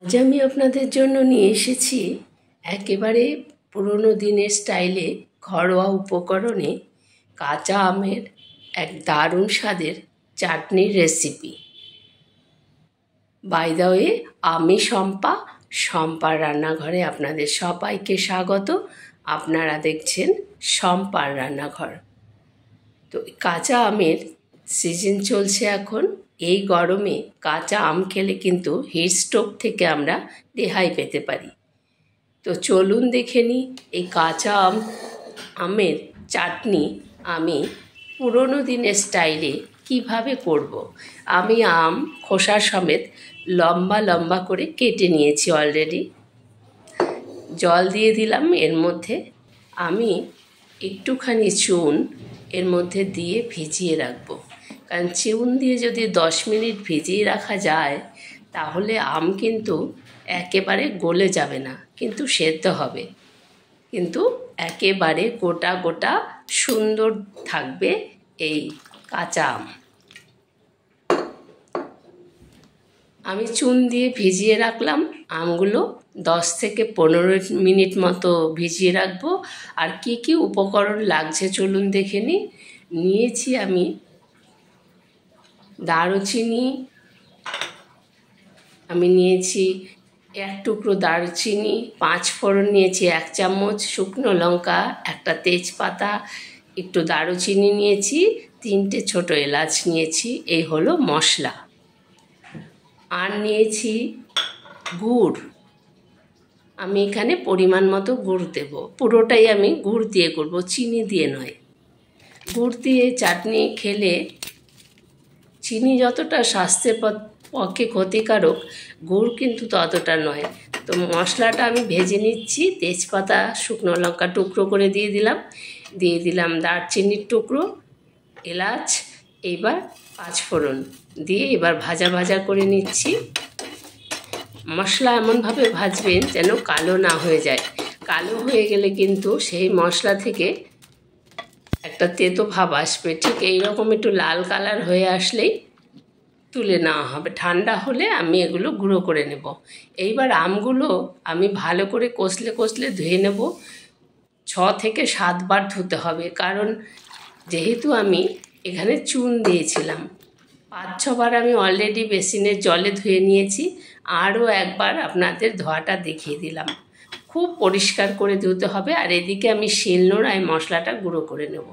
আজ আমি আপনাদের জন্য নিয়ে এসেছি একেবারে পুরনো দিনের স্টাইলে ঘরোয়া উপকরণে কাঁচা আমের এক দারুণ স্বাদের চাটনির রেসিপি। বাই দ্য ওয়ে, আমি শম্পার রান্নাঘরে আপনাদের সবাইকে স্বাগত। আপনারা দেখছেন শম্পার রান্নাঘর। তো কাঁচা আমের সিজন চলছে এখন। এই গরমে কাঁচা আম খেলে কিন্তু হিট স্ট্রোক থেকে আমরা রেহাই পেতে পারি। তো চলুন দেখে নিই এই কাঁচা আমের চাটনি আমি পুরনো দিনের স্টাইলে কিভাবে করব। আমি আম খোসা সমেত লম্বা লম্বা করে কেটে নিয়েছি অলরেডি। জল দিয়ে দিলাম এর মধ্যে। আমি একটুখানি চুন এর মধ্যে দিয়ে ভিজিয়ে রাখবো, কারণ চুন দিয়ে যদি 10 মিনিট ভিজিয়ে রাখা যায় তাহলে আম কিন্তু একেবারে গলে যাবে না, কিন্তু সেদ্ধ হবে, কিন্তু একেবারে গোটা গোটা সুন্দর থাকবে এই কাঁচা আম। আমি চুন দিয়ে ভিজিয়ে রাখলাম আমগুলো। 10 থেকে 15 মিনিট মতো ভিজিয়ে রাখবো। আর কি কি উপকরণ লাগছে চলুন দেখে নিই। নিয়েছি আমি দারুচিনি, আমি নিয়েছি 1 টুকরো দারুচিনি, 5 ফোড়ন নিয়েছি 1 চামচ, শুকনো লঙ্কা, একটা তেজপাতা, একটু দারুচিনি নিয়েছি, 3টে ছোট এলাচ নিয়েছি। এই হলো মশলা। আর নিয়েছি গুড়। আমি এখানে পরিমাণ মতো গুড় দেব। পুরোটাই আমি গুড় দিয়ে করব, চিনি দিয়ে নয়। গুড় দিয়ে চাটনি খেলে চিনি যতটা স্বাস্থ্যের পক্ষে ক্ষতিকারক, গুড় কিন্তু ততটা নয়। তো মশলাটা আমি ভেজে নিচ্ছি। তেজপাতা, শুকনো লঙ্কা টুকরো করে দিয়ে দিলাম দারচিনির টুকরো, এলাচ, এবার 5 ফোড়ন দিয়ে এবার ভাজা ভাজা করে নিচ্ছি। মশলা এমনভাবে ভাজবেন যেন কালো না হয়ে যায়। কালো হয়ে গেলে কিন্তু সেই মশলা থেকে একটা তেতো ভাব আসবে। ঠিক এইরকম একটু লাল কালার হয়ে আসলেই তুলে নেওয়া হবে। ঠান্ডা হলে আমি এগুলো গুঁড়ো করে নেব। এইবার আমগুলো আমি ভালো করে কষলে ধুয়ে নেব। 6 থেকে 7 বার ধুতে হবে, কারণ যেহেতু আমি এখানে চুন দিয়েছিলাম। 5-6 বার আমি অলরেডি বেসিনের জলে ধুয়ে নিয়েছি। আরও একবার আপনাদের ধোয়াটা দেখিয়ে দিলাম। খুব পরিষ্কার করে ধুতে হবে। আর এদিকে আমি শিলনোড়ায় মশলাটা গুঁড়ো করে নেব।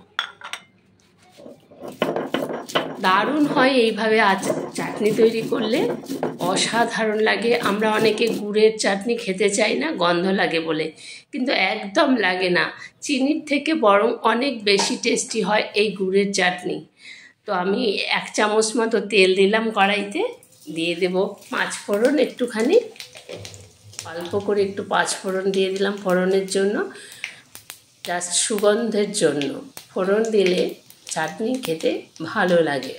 দারুণ হয় এইভাবে চাটনি তৈরি করলে, অসাধারণ লাগে। আমরা অনেকে গুড়ের চাটনি খেতে চাই না, গন্ধ লাগে বলে, কিন্তু একদম লাগে না। চিনির থেকে বরং অনেক বেশি টেস্টি হয় এই গুড়ের চাটনি। তো আমি 1 চামচ মতো তেল দিলাম কড়াইতে, দিয়ে দেব 5 ফোড়ন একটুখানি, অল্প করে একটু 5 ফোড়ন দিয়ে দিলাম ফোড়নের জন্য, জাস্ট সুগন্ধের জন্য। ফোড়ন দিলে চাটনি খেতে ভালো লাগে।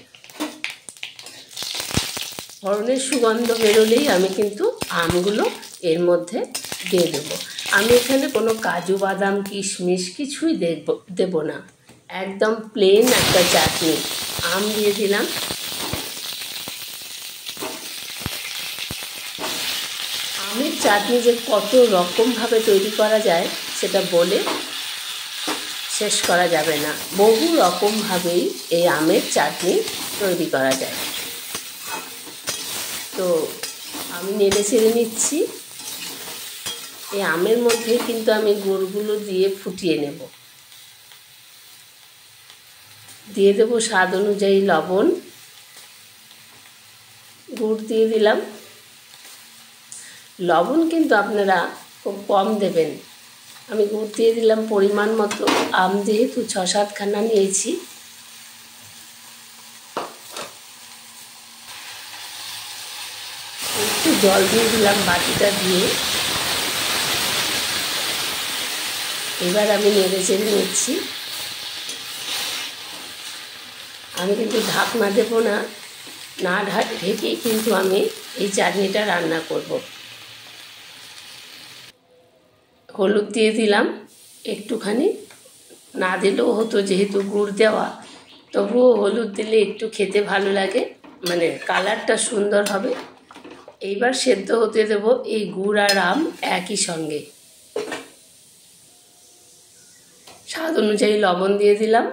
ফোড়নের সুগন্ধ বেরোলেই আমি কিন্তু আমগুলো এর মধ্যে দিয়ে দেবো। আমি এখানে কোনো কাজু বাদাম কিশমিশ কিছুই দেব না, একদম প্লেন একটা চাটনি। আম দিয়ে দিলাম। আমের চাটনি যে কত রকমভাবে তৈরি করা যায় সেটা বলে শেষ করা যাবে না। বহু রকমভাবেই এই আমের চাটনি তৈরি করা যায়। তো আমি নেড়ে চেড়ে নিচ্ছি। এই আমের মধ্যে কিন্তু আমি গুড়গুলো দিয়ে ফুটিয়ে নেব। দিয়ে দেবো স্বাদ অনুযায়ী লবণ, গুড় দিয়ে দিলাম। লবণ কিন্তু আপনারা খুব কম দেবেন। আমি গুড় দিয়ে দিলাম পরিমাণ মতো। আম যেহেতু 6-7 খানা নিয়েছি, একটু জল দিয়ে দিলাম বাটিটা দিয়ে। এবার আমি নেড়ে চেড়ে নিচ্ছি। আমি কিন্তু ঢাকনা দেব না, না ঢেকেই কিন্তু আমি এই চাটনিটা রান্না করব। হলুদ দিয়ে দিলাম একটুখানি, না দিলেও হতো যেহেতু গুড় দেওয়া, তবুও হলুদ দিলে একটু খেতে ভালো লাগে, মানে কালারটা সুন্দর হবে। এইবার সেদ্ধ হতে দেব এই গুড় আর আম একই সঙ্গে। স্বাদ অনুযায়ী লবণ দিয়ে দিলাম।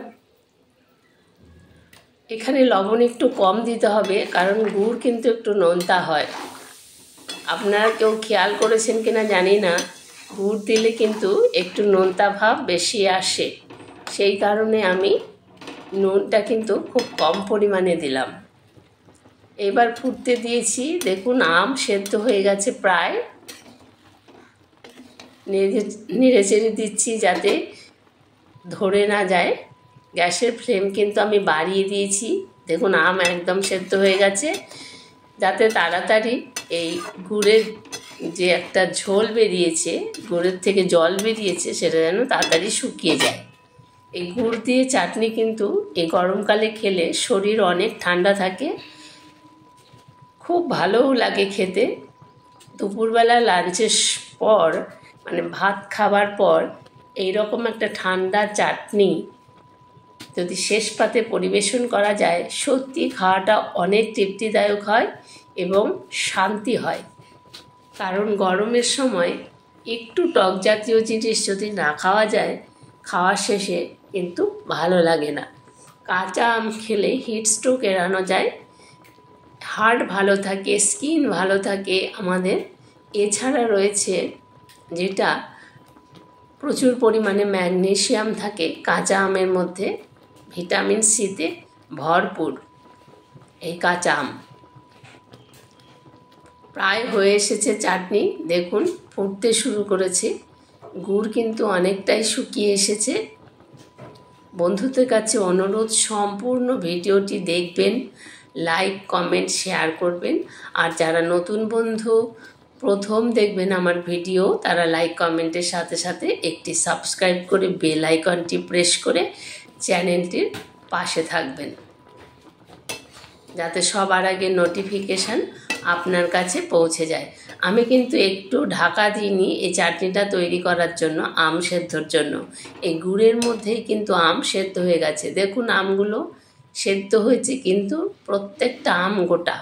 এখানে লবণ একটু কম দিতে হবে, কারণ গুড় কিন্তু একটু নোনতা হয়। আপনারা কেউ খেয়াল করেছেন কিনা জানি না, গুড় দিলে কিন্তু একটু নোনতা ভাব বেশি আসে। সেই কারণে আমি নুনটা কিন্তু খুব কম পরিমাণে দিলাম। এবার ফুটতে দিয়েছি। দেখুন আম সেদ্ধ হয়ে গেছে প্রায়। নেড়ে চেড়ে দিচ্ছি যাতে ধরে না যায়। গ্যাসের ফ্লেম কিন্তু আমি বাড়িয়ে দিয়েছি। দেখুন আম একদম সেদ্ধ হয়ে গেছে, যাতে তাড়াতাড়ি এই গুড়ের যে একটা ঝোল বেরিয়েছে, গুড়ের থেকে জল বেরিয়েছে, সেটা যেন তাড়াতাড়ি শুকিয়ে যায়। এই গুড় দিয়ে চাটনি কিন্তু এই গরমকালে খেলে শরীর অনেক ঠান্ডা থাকে, খুব ভালোও লাগে খেতে। দুপুরবেলা লাঞ্চের পর মানে ভাত খাবার পর এই রকম একটা ঠান্ডা চাটনি যদি শেষ পাতে পরিবেশন করা যায়, সত্যি খাওয়াটা অনেক তৃপ্তিদায়ক হয় এবং শান্তি হয়। কারণ গরমের সময় একটু টক জাতীয় জিনিস যদি না খাওয়া যায়, খাওয়ার শেষে কিন্তু ভালো লাগে না। কাঁচা আম খেলে হিট স্ট্রোক এড়ানো যায়, হার্ট ভালো থাকে, স্কিন ভালো থাকে আমাদের। এছাড়া রয়েছে যেটা প্রচুর পরিমাণে ম্যাগনেসিয়াম থাকে কাঁচা আমের মধ্যে, ভিটামিন সিতে ভরপুর এই কাঁচা আম। প্রায় হয়ে এসেছে চাটনি, দেখুন ফুটতে শুরু করেছে। গুড় কিন্তু অনেকটাই শুকিয়ে এসেছে। বন্ধুদের কাছে অনুরোধ, সম্পূর্ণ ভিডিওটি দেখবেন, লাইক কমেন্ট শেয়ার করবেন। আর যারা নতুন বন্ধু প্রথম দেখবেন আমার ভিডিও, তারা লাইক কমেন্টের সাথে সাথে একটি সাবস্ক্রাইব করে বেল আইকনটি প্রেস করে চ্যানেলটির পাশে থাকবেন, যাতে সবার আগে নোটিফিকেশান আপনার কাছে পৌঁছে যায়। আমি কিন্তু একটু ঢাকা দিইনি এই চাটনিটা তৈরি করার জন্য, আম সেদ্ধর জন্য। এই গুড়ের মধ্যেই কিন্তু আম সেদ্ধ হয়ে গেছে। দেখুন আমগুলো সেদ্ধ হয়েছে, কিন্তু প্রত্যেকটা আম গোটা,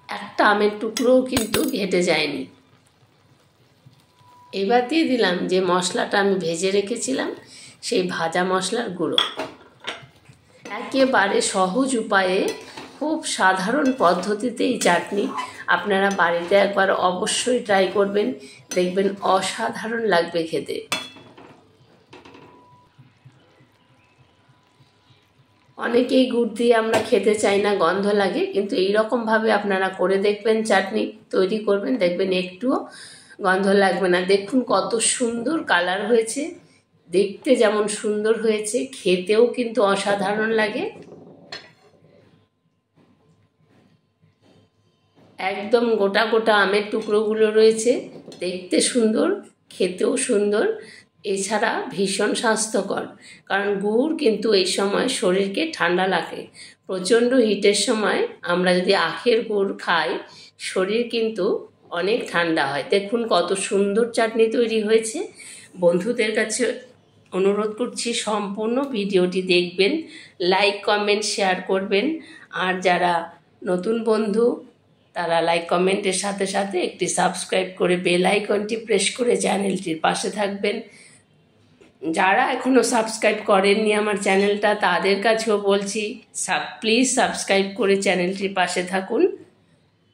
একটা আমের টুকরোও কিন্তু ঘেটে যায়নি। এবার দিয়ে দিলাম যে মশলাটা আমি ভেজে রেখেছিলাম, সেই ভাজা মশলার গুঁড়ো। একেবারে সহজ উপায়ে, খুব সাধারণ পদ্ধতিতে এই চাটনি আপনারা বাড়িতে একবার অবশ্যই ট্রাই করবেন, দেখবেন অসাধারণ লাগবে খেতে। অনেকেই গুড় দিয়ে আমরা খেতে চাই না, গন্ধ লাগে, কিন্তু এই রকমভাবে আপনারা করে দেখবেন, চাটনি তৈরি করবেন, দেখবেন একটুও গন্ধ লাগবে না। দেখুন কত সুন্দর কালার হয়েছে, দেখতে যেমন সুন্দর হয়েছে, খেতেও কিন্তু অসাধারণ লাগে। একদম গোটা গোটা আমের টুকরোগুলো রয়েছে, দেখতে সুন্দর, খেতেও সুন্দর, এছাড়া ভীষণ স্বাস্থ্যকর। কারণ গুড় কিন্তু এই সময় শরীরকে ঠান্ডা লাগে। প্রচণ্ড হিটের সময় আমরা যদি আখের গুড় খাই, শরীর কিন্তু অনেক ঠান্ডা হয়। দেখুন কত সুন্দর চাটনি তৈরি হয়েছে। বন্ধুদের কাছে অনুরোধ করছি, সম্পূর্ণ ভিডিওটি দেখবেন, লাইক কমেন্ট শেয়ার করবেন। আর যারা নতুন বন্ধু, তারা লাইক কমেন্টের সাথে সাথে একটি সাবস্ক্রাইব করে বেল আইকনটি প্রেস করে চ্যানেলটির পাশে থাকবেন। যারা এখনও সাবস্ক্রাইব করেননি আমার চ্যানেলটা, তাদের কাছেও বলছি, প্লিজ সাবস্ক্রাইব করে চ্যানেলটির পাশে থাকুন।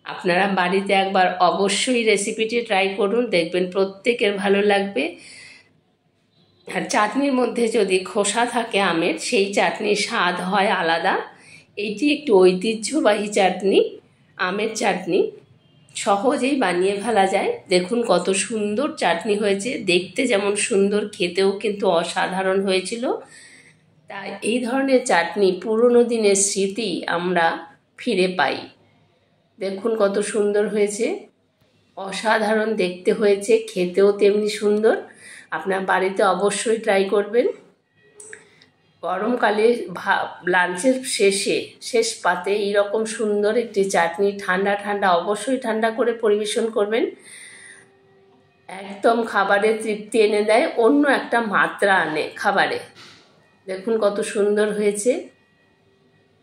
আপনারা বাড়িতে একবার অবশ্যই রেসিপিটি ট্রাই করুন, দেখবেন প্রত্যেকের ভালো লাগবে। আর চাটনির মধ্যে যদি খোসা থাকে আমের, সেই চাটনির স্বাদ হয় আলাদা। এইটি একটু ঐতিহ্যবাহী চাটনি, আমের চাটনি, সহজেই বানিয়ে ফেলা যায়। দেখুন কত সুন্দর চাটনি হয়েছে, দেখতে যেমন সুন্দর, খেতেও কিন্তু অসাধারণ হয়েছিল। তাই এই ধরনের চাটনি পুরনো দিনের স্মৃতি আমরা ফিরে পাই। দেখুন কত সুন্দর হয়েছে, অসাধারণ দেখতে হয়েছে, খেতেও তেমনি সুন্দর। আপনার বাড়িতে অবশ্যই ট্রাই করবেন। গরমকালে লাঞ্চের শেষ পাতে এইরকম সুন্দর একটি চাটনি, ঠান্ডা ঠান্ডা, অবশ্যই ঠান্ডা করে পরিবেশন করবেন। একদম খাবারে তৃপ্তি এনে দেয়, অন্য একটা মাত্রা আনে খাবারে। দেখুন কত সুন্দর হয়েছে,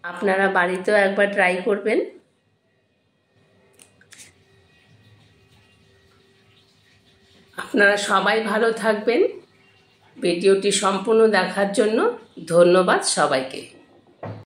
আপনারা বাড়িতেও একবার ট্রাই করবেন। আপনারা সবাই ভালো থাকবেন। ভিডিওটি সম্পূর্ণ দেখার জন্য ধন্যবাদ সবাইকে।